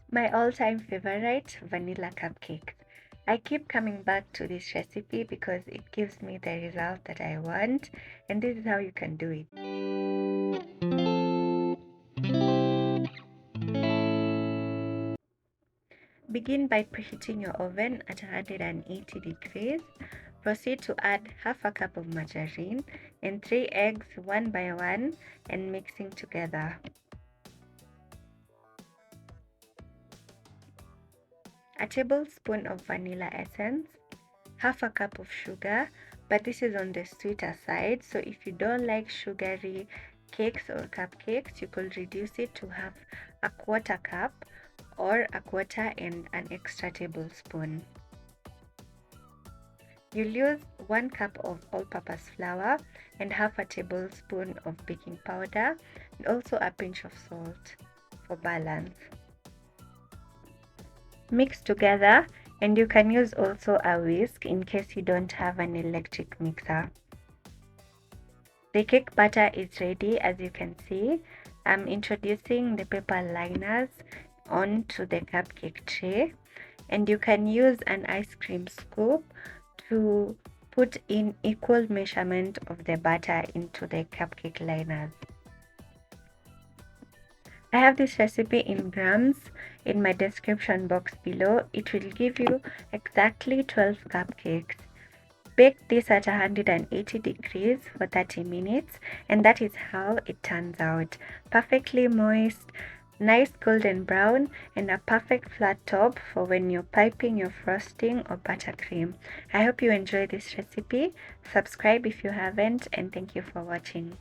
My all-time favorite, vanilla cupcakes. I keep coming back to this recipe because it gives me the result that I want, and this is how you can do it. Begin by preheating your oven at 180 degrees. Proceed to add half a cup of margarine and 3 eggs one by one and mixing together. A tablespoon of vanilla essence, half a cup of sugar, but this is on the sweeter side, so if you don't like sugary cakes or cupcakes, you could reduce it to have a quarter cup or a quarter and an extra tablespoon. You'll use 1 cup of all-purpose flour and half a tablespoon of baking powder and also a pinch of salt for balance. Mix together, and you can use also a whisk in case you don't have an electric mixer. The cake batter is ready. As you can see, I'm introducing the paper liners onto the cupcake tray, and you can use an ice cream scoop to put in equal measurement of the batter into the cupcake liners. I have this recipe in grams in my description box below. It will give you exactly 12 cupcakes. Bake this at 180 degrees for 30 minutes, and that is how it turns out. Perfectly moist, nice golden brown, and a perfect flat top for when you're piping your frosting or buttercream. I hope you enjoy this recipe. Subscribe if you haven't, and thank you for watching.